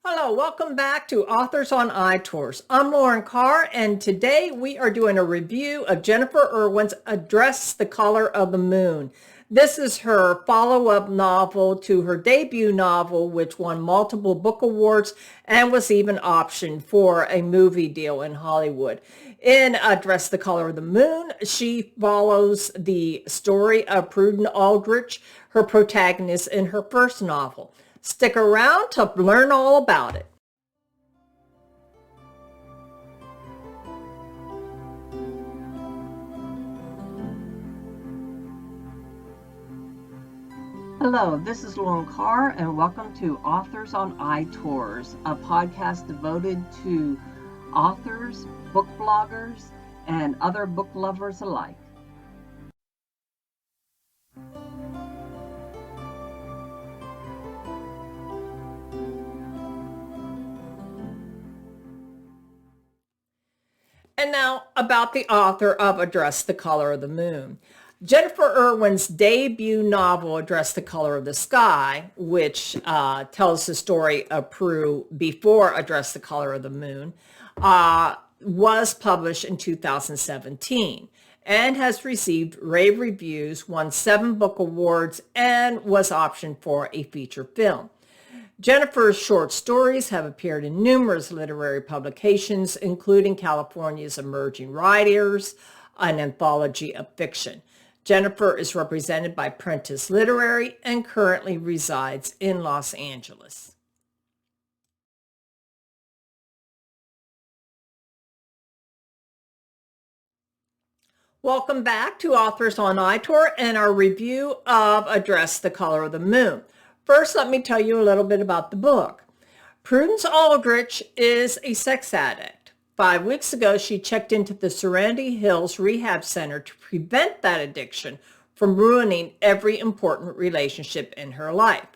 Hello, welcome back to Authors on iTours. I'm Lauren Carr, and today we are doing a review of Jennifer Irwin's Address the Color of the Moon. This is her follow-up novel to her debut novel, which won multiple book awards and was even optioned for a movie deal in Hollywood. In Address the Color of the Moon, she follows the story of Prudence Aldrich, her protagonist in her first novel. Stick around to learn all about it. Hello, this is Lauren Carr, and welcome to Authors on iTours, a podcast devoted to authors, book bloggers, and other book lovers alike. And now about the author of Address the Color of the Moon. Jennifer Irwin's debut novel, Address the Color of the Sky, which tells the story of Prue before Address the Color of the Moon, was published in 2017 and has received rave reviews, won 7 book awards, and was optioned for a feature film. Jennifer's short stories have appeared in numerous literary publications, including California's Emerging Writers, an anthology of fiction. Jennifer is represented by Prentice Literary and currently resides in Los Angeles. Welcome back to Authors on iTours and our review of Address the Color of the Moon. First, let me tell you a little bit about the book. Prudence Aldrich is a sex addict. 5 weeks ago, she checked into the Serenity Hills rehab center to prevent that addiction from ruining every important relationship in her life.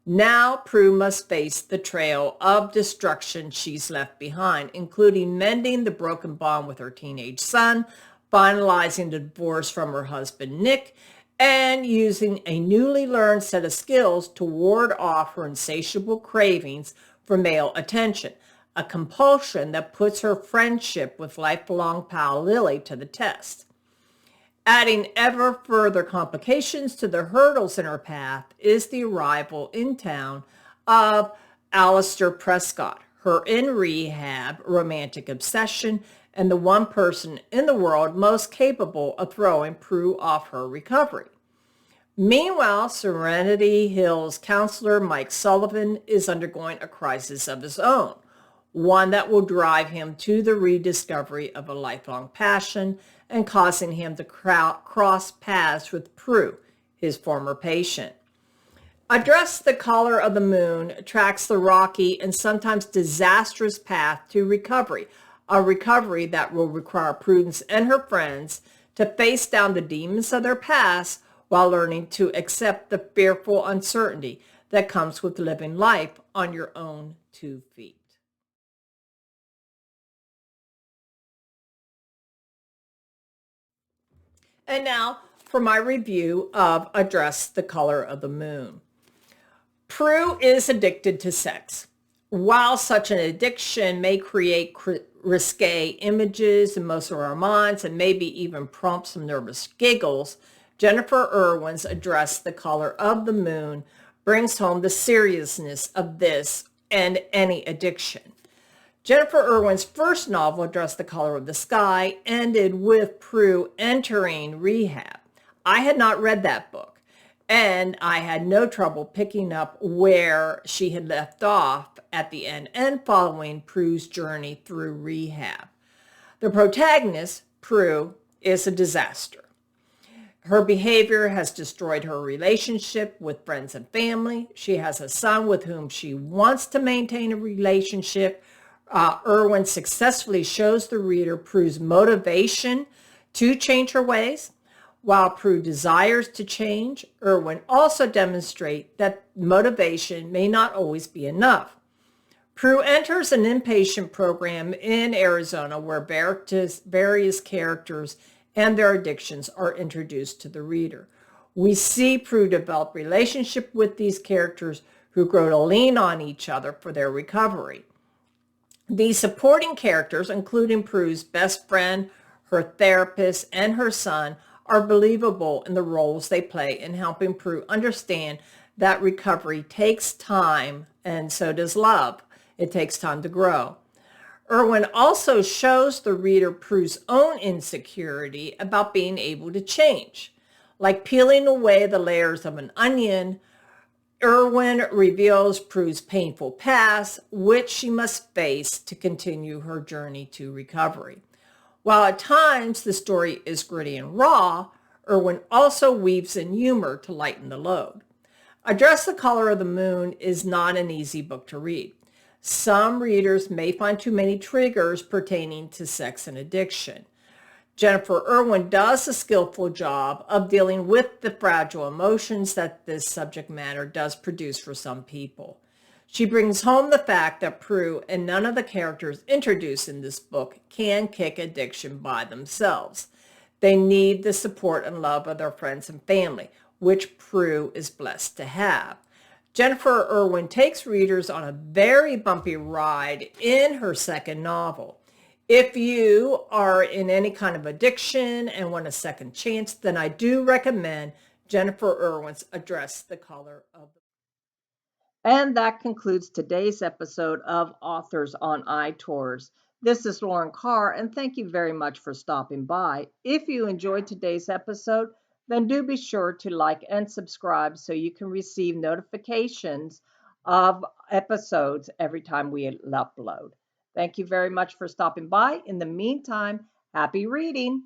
Now, Prue must face the trail of destruction she's left behind, including mending the broken bond with her teenage son, finalizing the divorce from her husband, Nick, and using a newly learned set of skills to ward off her insatiable cravings for male attention, a compulsion that puts her friendship with lifelong pal Lily to the test. Adding ever further complications to the hurdles in her path is the arrival in town of Alistair Prescott, her in rehab romantic obsession, and the one person in the world most capable of throwing Prue off her recovery. Meanwhile, Serenity Hills counselor Mike Sullivan is undergoing a crisis of his own, one that will drive him to the rediscovery of a lifelong passion and causing him to cross paths with Prue, his former patient. Address the Color of the Moon tracks the rocky and sometimes disastrous path to recovery, a recovery that will require Prudence and her friends to face down the demons of their past while learning to accept the fearful uncertainty that comes with living life on your own 2 feet. And now for my review of Address the Color of the Moon. Prue is addicted to sex. While such an addiction may create risque images in most of our minds and maybe even prompt some nervous giggles, Jennifer Irwin's Address the Color of the Moon brings home the seriousness of this and any addiction. Jennifer Irwin's first novel, Address the Color of the Sky, ended with Prue entering rehab. I had not read that book, and I had no trouble picking up where she had left off at the end and following Prue's journey through rehab. The protagonist, Prue, is a disaster. Her behavior has destroyed her relationship with friends and family. She has a son with whom she wants to maintain a relationship. Irwin successfully shows the reader Prue's motivation to change her ways. While Prue desires to change, Irwin also demonstrates that motivation may not always be enough. Prue enters an inpatient program in Arizona where various characters and their addictions are introduced to the reader. We see Prue develop relationship with these characters, who grow to lean on each other for their recovery. These supporting characters, including Prue's best friend, her therapist, and her son, are believable in the roles they play in helping Prue understand that recovery takes time, and so does love. It takes time to grow. Irwin also shows the reader Prue's own insecurity about being able to change. Like peeling away the layers of an onion, Irwin reveals Prue's painful past, which she must face to continue her journey to recovery. While at times the story is gritty and raw, Irwin also weaves in humor to lighten the load. Address the Color of the Moon is not an easy book to read. Some readers may find too many triggers pertaining to sex and addiction. Jennifer Irwin does a skillful job of dealing with the fragile emotions that this subject matter does produce for some people. She brings home the fact that Prue and none of the characters introduced in this book can kick addiction by themselves. They need the support and love of their friends and family, which Prue is blessed to have. Jennifer Irwin takes readers on a very bumpy ride in her second novel. If you are in any kind of addiction and want a second chance, then I do recommend Jennifer Irwin's Address the Color of the And that concludes today's episode of Authors on iTours. This is Lauren Carr, and thank you very much for stopping by. If you enjoyed today's episode, then do be sure to like and subscribe so you can receive notifications of episodes every time we upload. Thank you very much for stopping by. In the meantime, happy reading.